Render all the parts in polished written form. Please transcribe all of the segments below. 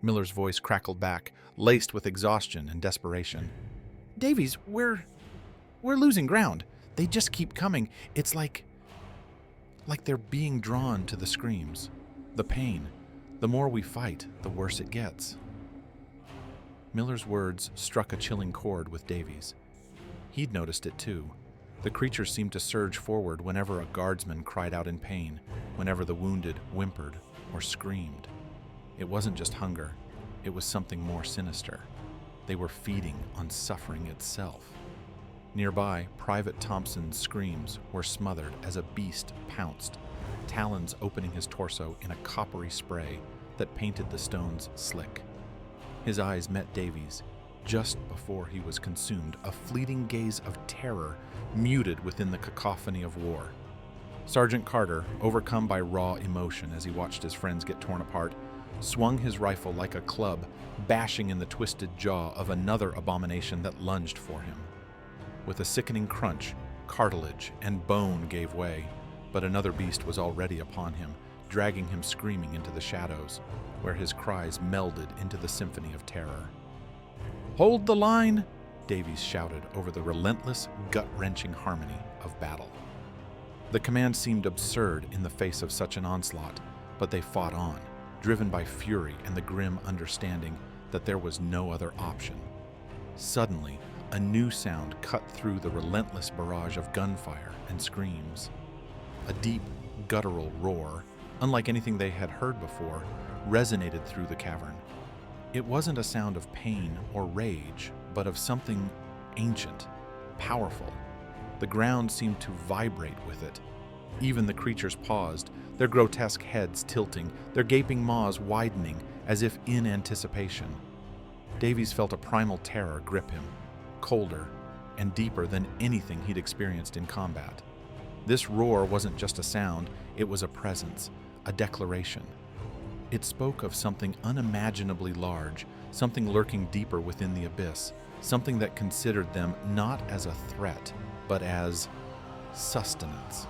Miller's voice crackled back, laced with exhaustion and desperation. Davies, we're losing ground. They just keep coming. It's like they're being drawn to the screams, the pain. The more we fight, the worse it gets. Miller's words struck a chilling chord with Davies. He'd noticed it too. The creatures seemed to surge forward whenever a guardsman cried out in pain, whenever the wounded whimpered or screamed. It wasn't just hunger, it was something more sinister. They were feeding on suffering itself. Nearby, Private Thompson's screams were smothered as a beast pounced, talons opening his torso in a coppery spray that painted the stones slick. His eyes met Davies. Just before he was consumed, a fleeting gaze of terror muted within the cacophony of war. Sergeant Carter, overcome by raw emotion as he watched his friends get torn apart, swung his rifle like a club, bashing in the twisted jaw of another abomination that lunged for him. With a sickening crunch, cartilage and bone gave way, but another beast was already upon him, dragging him screaming into the shadows, where his cries melded into the symphony of terror. "Hold the line!" Davies shouted over the relentless, gut-wrenching harmony of battle. The command seemed absurd in the face of such an onslaught, but they fought on, driven by fury and the grim understanding that there was no other option. Suddenly, a new sound cut through the relentless barrage of gunfire and screams. A deep, guttural roar, unlike anything they had heard before, resonated through the cavern. It wasn't a sound of pain or rage, but of something ancient, powerful. The ground seemed to vibrate with it. Even the creatures paused, their grotesque heads tilting, their gaping maws widening as if in anticipation. Davies felt a primal terror grip him, colder and deeper than anything he'd experienced in combat. This roar wasn't just a sound, it was a presence, a declaration. It spoke of something unimaginably large, something lurking deeper within the abyss, something that considered them not as a threat, but as sustenance.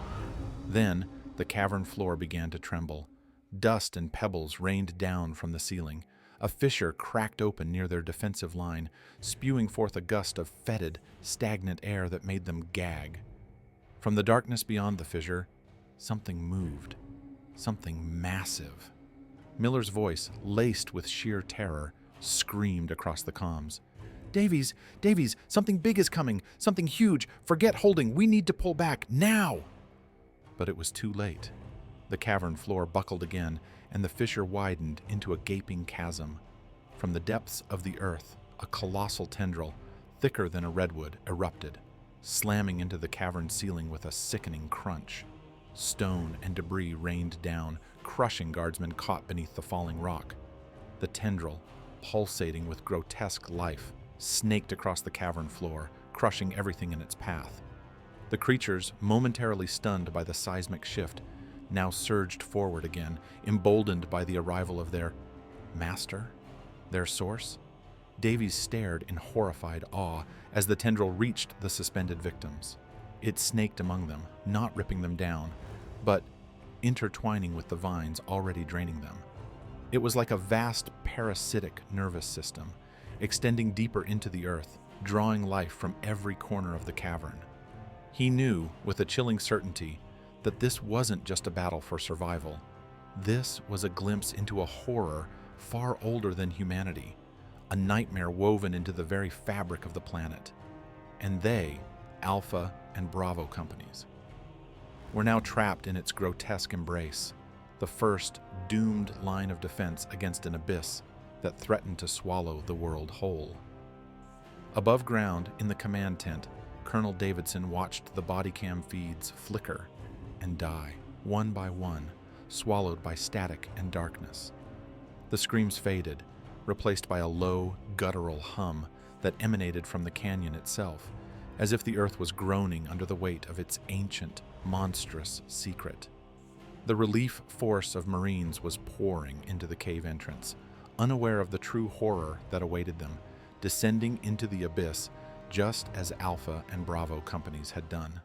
Then, the cavern floor began to tremble. Dust and pebbles rained down from the ceiling. A fissure cracked open near their defensive line, spewing forth a gust of fetid, stagnant air that made them gag. From the darkness beyond the fissure, something moved. Something massive. Miller's voice, laced with sheer terror, screamed across the comms. Davies, something big is coming, something huge. Forget holding, we need to pull back, now!" But it was too late. The cavern floor buckled again, and the fissure widened into a gaping chasm. From the depths of the earth, a colossal tendril, thicker than a redwood, erupted, slamming into the cavern ceiling with a sickening crunch. Stone and debris rained down, crushing guardsmen caught beneath the falling rock. The tendril, pulsating with grotesque life, snaked across the cavern floor, crushing everything in its path. The creatures, momentarily stunned by the seismic shift, now surged forward again, emboldened by the arrival of their master, their source. Davies stared in horrified awe as the tendril reached the suspended victims. It snaked among them, not ripping them down, but intertwining with the vines already draining them. It was like a vast parasitic nervous system, extending deeper into the earth, drawing life from every corner of the cavern. He knew, with a chilling certainty, that this wasn't just a battle for survival. This was a glimpse into a horror far older than humanity, a nightmare woven into the very fabric of the planet. And they, Alpha and Bravo companies, were now trapped in its grotesque embrace, the first doomed line of defense against an abyss that threatened to swallow the world whole. Above ground, in the command tent, Colonel Davidson watched the body cam feeds flicker and die, one by one, swallowed by static and darkness. The screams faded, replaced by a low, guttural hum that emanated from the canyon itself, as if the earth was groaning under the weight of its ancient, monstrous secret. The relief force of Marines was pouring into the cave entrance, unaware of the true horror that awaited them, descending into the abyss just as Alpha and Bravo companies had done.